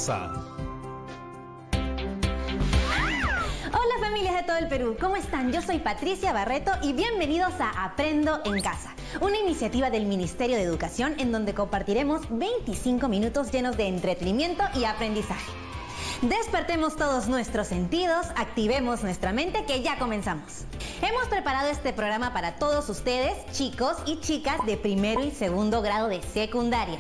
casa. Hola familias de todo el Perú, ¿cómo están? Yo soy Patricia Barreto y bienvenidos a Aprendo en Casa, una iniciativa del Ministerio de Educación en donde compartiremos 25 minutos llenos de entretenimiento y aprendizaje. Despertemos todos nuestros sentidos, activemos nuestra mente, que ya comenzamos. Hemos preparado este programa para todos ustedes, chicos y chicas de primero y segundo grado de secundaria.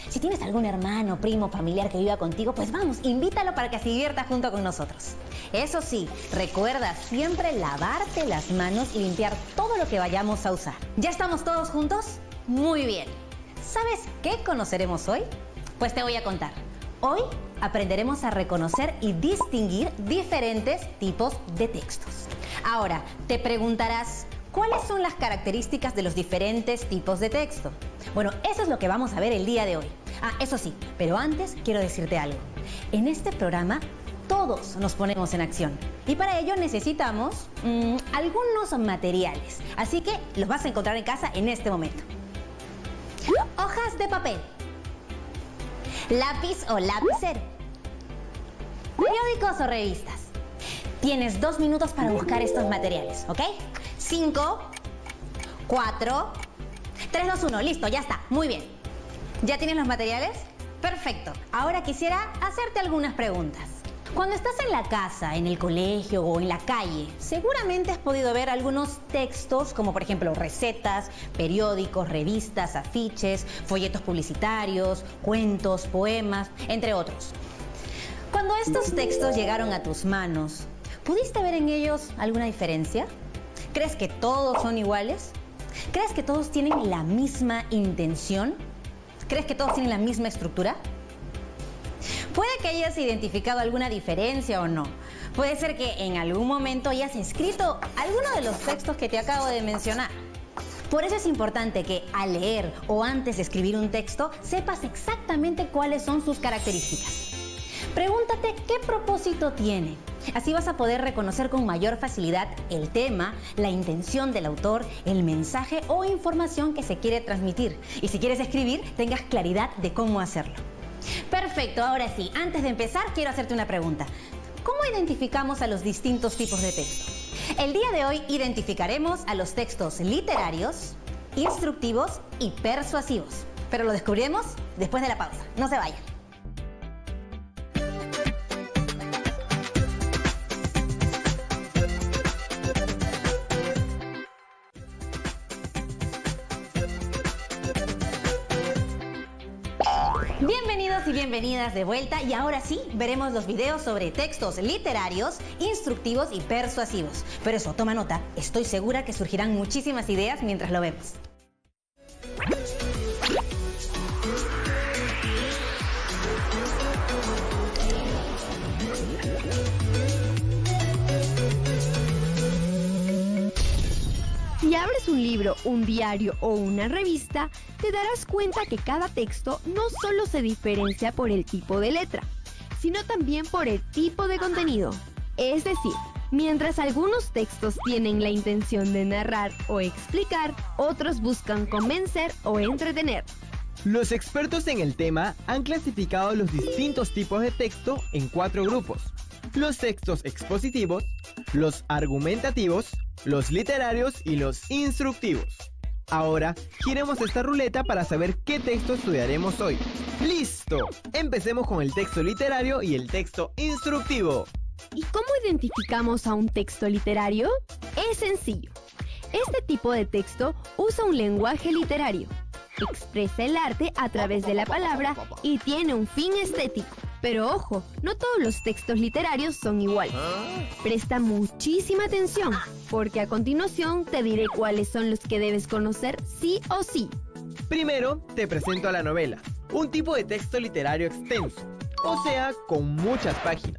Si tienes algún hermano, primo, familiar que viva contigo, pues vamos, invítalo para que se divierta junto con nosotros. Eso sí, recuerda siempre lavarte las manos y limpiar todo lo que vayamos a usar. ¿Ya estamos todos juntos? Muy bien. ¿Sabes qué conoceremos hoy? Pues te voy a contar. Hoy aprenderemos a reconocer y distinguir diferentes tipos de textos. Ahora, te preguntarás, ¿cuáles son las características de los diferentes tipos de texto? Bueno, eso es lo que vamos a ver el día de hoy. Eso sí, pero antes quiero decirte algo. En este programa todos nos ponemos en acción y para ello necesitamos algunos materiales. Así que los vas a encontrar en casa en este momento. Hojas de papel, lápiz o lapicero, periódicos o revistas. Tienes 2 minutos para buscar estos materiales, ¿ok? 5, 4, 3, 2, 1. Listo, ya está. Muy bien. ¿Ya tienes los materiales? Perfecto. Ahora quisiera hacerte algunas preguntas. Cuando estás en la casa, en el colegio o en la calle, seguramente has podido ver algunos textos como por ejemplo recetas, periódicos, revistas, afiches, folletos publicitarios, cuentos, poemas, entre otros. Cuando estos textos llegaron a tus manos, ¿pudiste ver en ellos alguna diferencia? ¿Crees que todos son iguales? ¿Crees que todos tienen la misma intención? ¿Crees que todos tienen la misma estructura? Puede que hayas identificado alguna diferencia o no. Puede ser que en algún momento hayas escrito alguno de los textos que te acabo de mencionar. Por eso es importante que al leer o antes de escribir un texto sepas exactamente cuáles son sus características. Pregúntate qué propósito tiene. Así vas a poder reconocer con mayor facilidad el tema, la intención del autor, el mensaje o información que se quiere transmitir. Y si quieres escribir, tengas claridad de cómo hacerlo. Perfecto, ahora sí, antes de empezar quiero hacerte una pregunta. ¿Cómo identificamos a los distintos tipos de texto? El día de hoy identificaremos a los textos literarios, instructivos y persuasivos. Pero lo descubriremos después de la pausa. No se vayan. Bienvenidos y bienvenidas de vuelta y ahora sí veremos los videos sobre textos literarios, instructivos y persuasivos. Pero eso, toma nota, estoy segura que surgirán muchísimas ideas mientras lo vemos. Si abres un libro, un diario o una revista, te darás cuenta que cada texto no solo se diferencia por el tipo de letra, sino también por el tipo de contenido. Es decir, mientras algunos textos tienen la intención de narrar o explicar, otros buscan convencer o entretener. Los expertos en el tema han clasificado los distintos tipos de texto en 4 grupos: los textos expositivos, los argumentativos, los literarios y los instructivos. Ahora, giremos esta ruleta para saber qué texto estudiaremos hoy. ¡Listo! Empecemos con el texto literario y el texto instructivo. ¿Y cómo identificamos a un texto literario? Es sencillo. Este tipo de texto usa un lenguaje literario, expresa el arte a través de la palabra y tiene un fin estético. Pero ojo, no todos los textos literarios son iguales. Presta muchísima atención, porque a continuación te diré cuáles son los que debes conocer sí o sí. Primero, te presento a la novela, un tipo de texto literario extenso, o sea, con muchas páginas.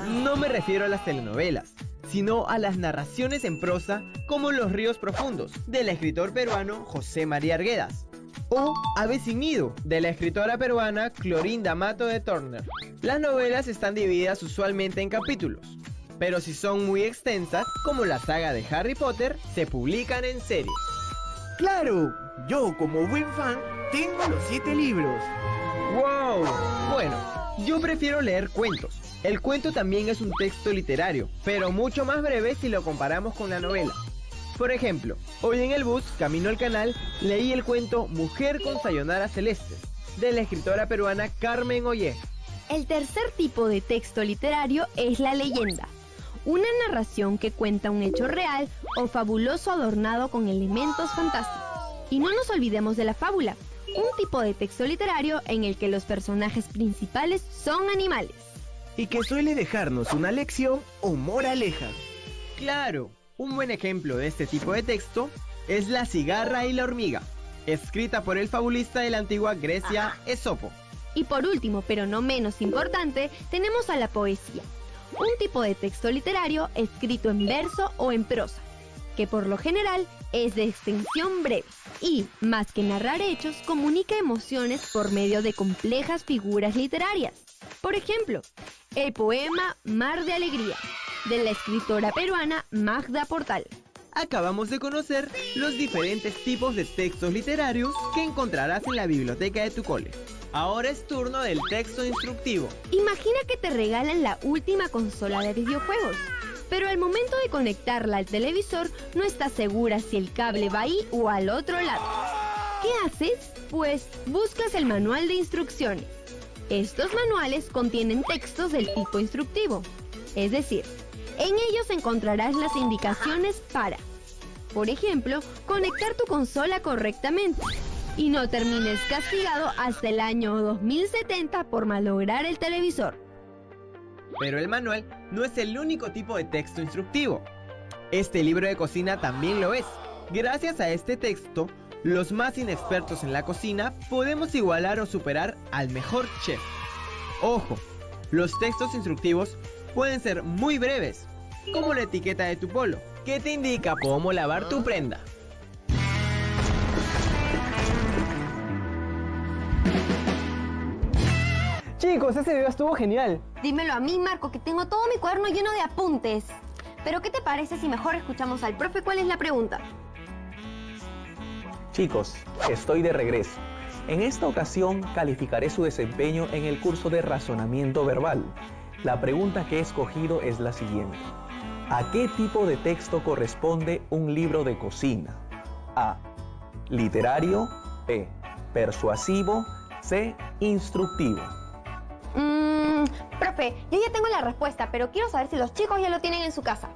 No me refiero a las telenovelas, sino a las narraciones en prosa como Los ríos profundos, del escritor peruano José María Arguedas, o Ave sin nido, de la escritora peruana Clorinda Mato de Turner. Las novelas están divididas usualmente en capítulos, pero si son muy extensas, como la saga de Harry Potter, se publican en series. ¡Claro! Yo, como buen fan, tengo los 7 libros. ¡Wow! Bueno, yo prefiero leer cuentos. El cuento también es un texto literario, pero mucho más breve si lo comparamos con la novela. Por ejemplo, hoy en el bus, camino al canal, leí el cuento Mujer con Sayonara Celeste, de la escritora peruana Carmen Ollé. El tercer tipo de texto literario es la leyenda. Una narración que cuenta un hecho real o fabuloso adornado con elementos fantásticos. Y no nos olvidemos de la fábula, un tipo de texto literario en el que los personajes principales son animales. Y que suele dejarnos una lección o moraleja. Claro, un buen ejemplo de este tipo de texto es La cigarra y la hormiga, escrita por el fabulista de la antigua Grecia, Esopo. Y por último, pero no menos importante, tenemos a la poesía, un tipo de texto literario escrito en verso o en prosa, que por lo general es de extensión breve y, más que narrar hechos, comunica emociones por medio de complejas figuras literarias. Por ejemplo, el poema Mar de Alegría, de la escritora peruana Magda Portal. Acabamos de conocer los diferentes tipos de textos literarios que encontrarás en la biblioteca de tu cole. Ahora es turno del texto instructivo. Imagina que te regalan la última consola de videojuegos, pero al momento de conectarla al televisor no estás segura si el cable va ahí o al otro lado. ¿Qué haces? Pues buscas el manual de instrucciones. Estos manuales contienen textos del tipo instructivo, es decir, en ellos encontrarás las indicaciones para, por ejemplo, conectar tu consola correctamente y no termines castigado hasta el año 2070 por malograr el televisor. Pero el manual no es el único tipo de texto instructivo. Este libro de cocina también lo es. Gracias a este texto, los más inexpertos en la cocina podemos igualar o superar al mejor chef. Ojo, los textos instructivos pueden ser muy breves, como la etiqueta de tu polo, que te indica cómo lavar tu prenda. Chicos, ese video estuvo genial. Dímelo a mí, Marco, que tengo todo mi cuaderno lleno de apuntes. Pero ¿qué te parece si mejor escuchamos al profe cuál es la pregunta? Chicos, estoy de regreso. En esta ocasión calificaré su desempeño en el curso de razonamiento verbal. La pregunta que he escogido es la siguiente. ¿A qué tipo de texto corresponde un libro de cocina? A. Literario. B. Persuasivo. C. Instructivo. Profe, yo ya tengo la respuesta, pero quiero saber si los chicos ya lo tienen en su casa.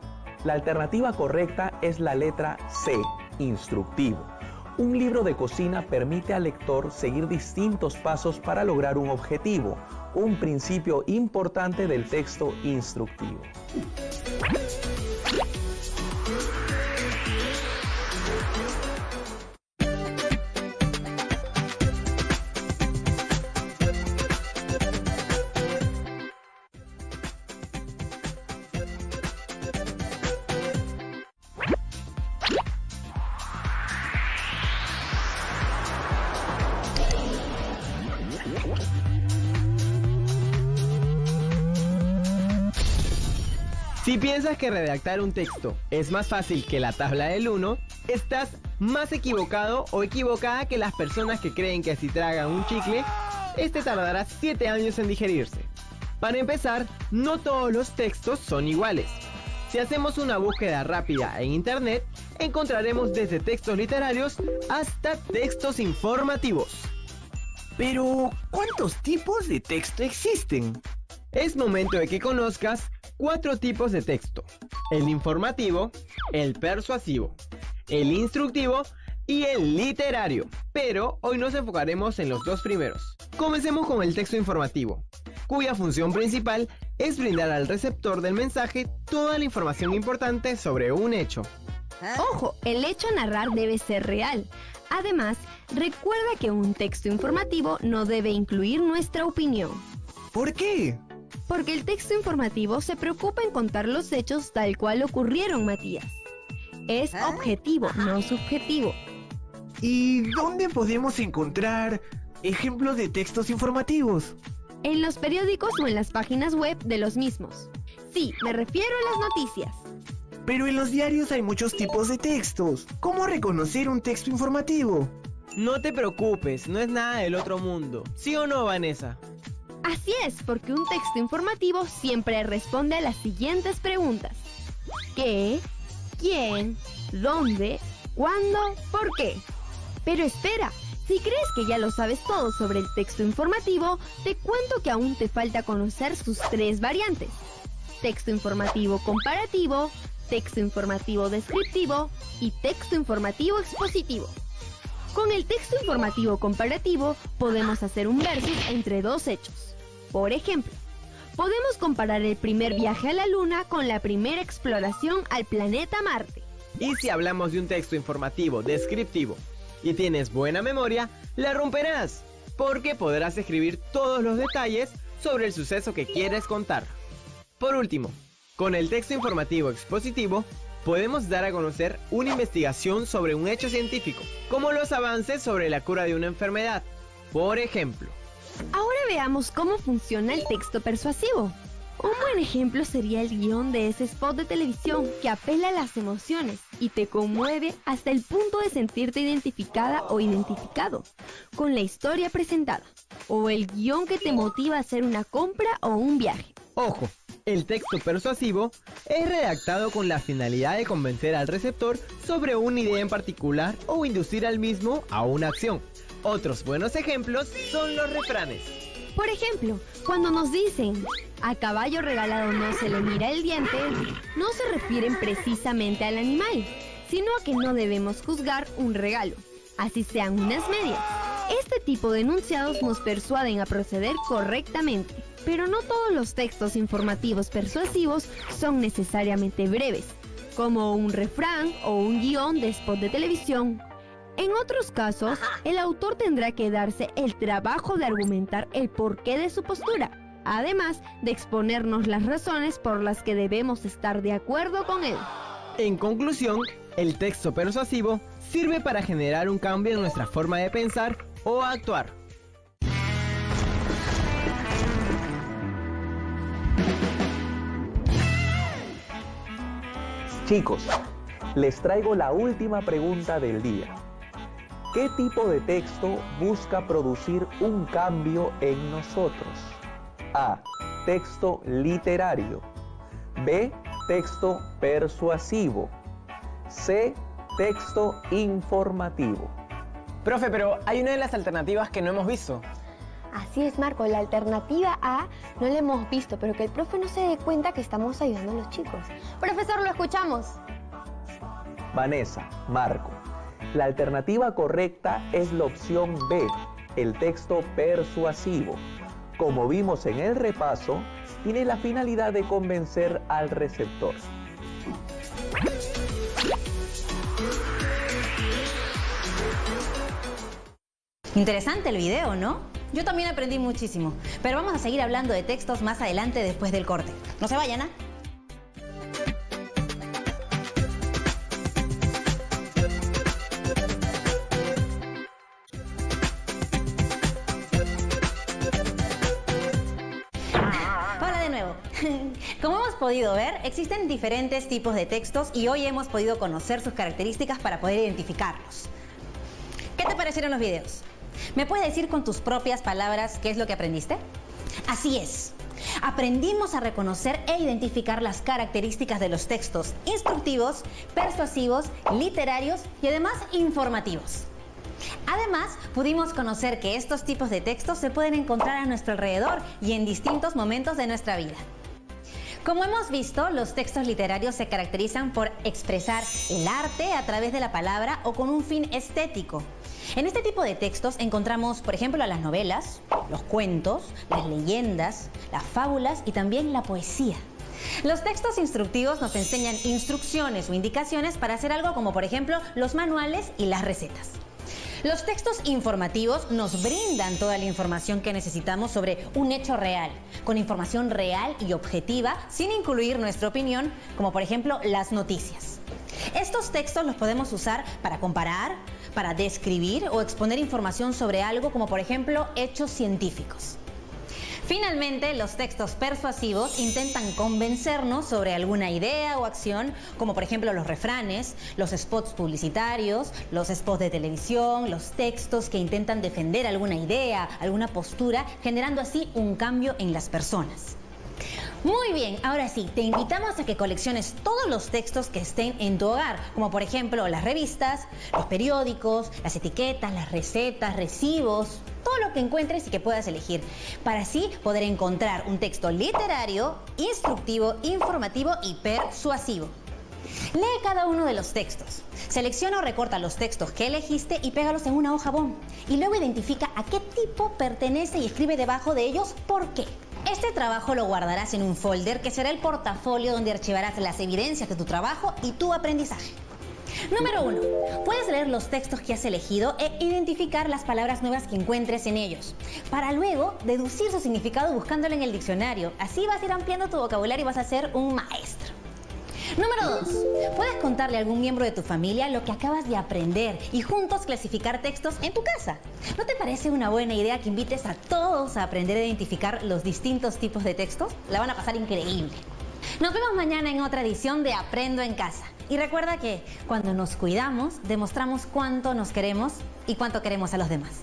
La alternativa correcta es la letra C. Instructivo. Un libro de cocina permite al lector seguir distintos pasos para lograr un objetivo, un principio importante del texto instructivo. Si piensas que redactar un texto es más fácil que la tabla del 1, estás más equivocado o equivocada que las personas que creen que si tragan un chicle, este tardará 7 años en digerirse. Para empezar, no todos los textos son iguales. Si hacemos una búsqueda rápida en internet, encontraremos desde textos literarios hasta textos informativos. Pero, ¿cuántos tipos de texto existen? Es momento de que conozcas 4 tipos de texto: el informativo, el persuasivo, el instructivo y el literario. Pero hoy nos enfocaremos en los 2 primeros. Comencemos con el texto informativo, cuya función principal es brindar al receptor del mensaje toda la información importante sobre un hecho. Ojo, el hecho a narrar debe ser real. Además, recuerda que un texto informativo no debe incluir nuestra opinión. ¿Por qué? Porque el texto informativo se preocupa en contar los hechos tal cual ocurrieron, Matías. Es objetivo, no subjetivo. ¿Y dónde podemos encontrar ejemplos de textos informativos? En los periódicos o en las páginas web de los mismos. Sí, me refiero a las noticias. Pero en los diarios hay muchos tipos de textos. ¿Cómo reconocer un texto informativo? No te preocupes, no es nada del otro mundo. ¿Sí o no, Vanessa? Así es, porque un texto informativo siempre responde a las siguientes preguntas. ¿Qué? ¿Quién? ¿Dónde? ¿Cuándo? ¿Por qué? Pero espera, si crees que ya lo sabes todo sobre el texto informativo, te cuento que aún te falta conocer sus 3 variantes. Texto informativo comparativo, texto informativo descriptivo y texto informativo expositivo. Con el texto informativo comparativo podemos hacer un versus entre 2 hechos. Por ejemplo, podemos comparar el primer viaje a la Luna con la primera exploración al planeta Marte. Y si hablamos de un texto informativo descriptivo y tienes buena memoria, la romperás, porque podrás escribir todos los detalles sobre el suceso que quieres contar. Por último, con el texto informativo expositivo, podemos dar a conocer una investigación sobre un hecho científico, como los avances sobre la cura de una enfermedad. Por ejemplo, Ahora veamos cómo funciona el texto persuasivo. Un buen ejemplo sería el guión de ese spot de televisión que apela a las emociones y te conmueve hasta el punto de sentirte identificada o identificado con la historia presentada, o el guión que te motiva a hacer una compra o un viaje. ojo, el texto persuasivo es redactado con la finalidad de convencer al receptor sobre una idea en particular o inducir al mismo a una acción. Otros buenos ejemplos son los refranes. Por ejemplo, cuando nos dicen "a caballo regalado no se le mira el diente", no se refieren precisamente al animal, sino a que no debemos juzgar un regalo, así sean unas medias. Este tipo de enunciados nos persuaden a proceder correctamente, pero no todos los textos informativos persuasivos son necesariamente breves, como un refrán o un guión de spot de televisión. En otros casos, el autor tendrá que darse el trabajo de argumentar el porqué de su postura, además de exponernos las razones por las que debemos estar de acuerdo con él. En conclusión, el texto persuasivo sirve para generar un cambio en nuestra forma de pensar o actuar. Chicos, les traigo la última pregunta del día. ¿Qué tipo de texto busca producir un cambio en nosotros? A. Texto literario. B. Texto persuasivo. C. Texto informativo. Profe, pero hay una de las alternativas que no hemos visto. Así es, Marco, la alternativa A no la hemos visto, pero que el profe no se dé cuenta que estamos ayudando a los chicos. Profesor, lo escuchamos. Vanessa, Marco. La alternativa correcta es la opción B, el texto persuasivo. Como vimos en el repaso, tiene la finalidad de convencer al receptor. Interesante el video, ¿no? Yo también aprendí muchísimo, pero vamos a seguir hablando de textos más adelante después del corte. No se vayan, ¿ah? Hola de nuevo. Como hemos podido ver, existen diferentes tipos de textos y hoy hemos podido conocer sus características para poder identificarlos. ¿Qué te parecieron los videos? ¿Me puedes decir con tus propias palabras qué es lo que aprendiste? Así es. Aprendimos a reconocer e identificar las características de los textos instructivos, persuasivos, literarios y además informativos. Además, pudimos conocer que estos tipos de textos se pueden encontrar a nuestro alrededor y en distintos momentos de nuestra vida. Como hemos visto, los textos literarios se caracterizan por expresar el arte a través de la palabra o con un fin estético. En este tipo de textos encontramos, por ejemplo, las novelas, los cuentos, las leyendas, las fábulas y también la poesía. Los textos instructivos nos enseñan instrucciones o indicaciones para hacer algo como, por ejemplo, los manuales y las recetas. Los textos informativos nos brindan toda la información que necesitamos sobre un hecho real, con información real y objetiva, sin incluir nuestra opinión, como por ejemplo las noticias. Estos textos los podemos usar para comparar, para describir o exponer información sobre algo, como por ejemplo hechos científicos. Finalmente, los textos persuasivos intentan convencernos sobre alguna idea o acción, como por ejemplo los refranes, los spots publicitarios, los spots de televisión, los textos que intentan defender alguna idea, alguna postura, generando así un cambio en las personas. Muy bien, ahora sí, te invitamos a que colecciones todos los textos que estén en tu hogar, como por ejemplo las revistas, los periódicos, las etiquetas, las recetas, recibos, todo lo que encuentres y que puedas elegir, para así poder encontrar un texto literario, instructivo, informativo y persuasivo. Lee cada uno de los textos. Selecciona o recorta los textos que elegiste y pégalos en una hoja bond. Y luego identifica a qué tipo pertenece y escribe debajo de ellos por qué. Este trabajo lo guardarás en un folder que será el portafolio donde archivarás las evidencias de tu trabajo y tu aprendizaje. Número 1. Puedes leer los textos que has elegido e identificar las palabras nuevas que encuentres en ellos, para luego deducir su significado buscándolo en el diccionario. Así vas a ir ampliando tu vocabulario y vas a ser un maestro. Número 2. Puedes contarle a algún miembro de tu familia lo que acabas de aprender y juntos clasificar textos en tu casa. ¿No te parece una buena idea que invites a todos a aprender a identificar los distintos tipos de textos? La van a pasar increíble. Nos vemos mañana en otra edición de Aprendo en Casa. Y recuerda que cuando nos cuidamos, demostramos cuánto nos queremos y cuánto queremos a los demás.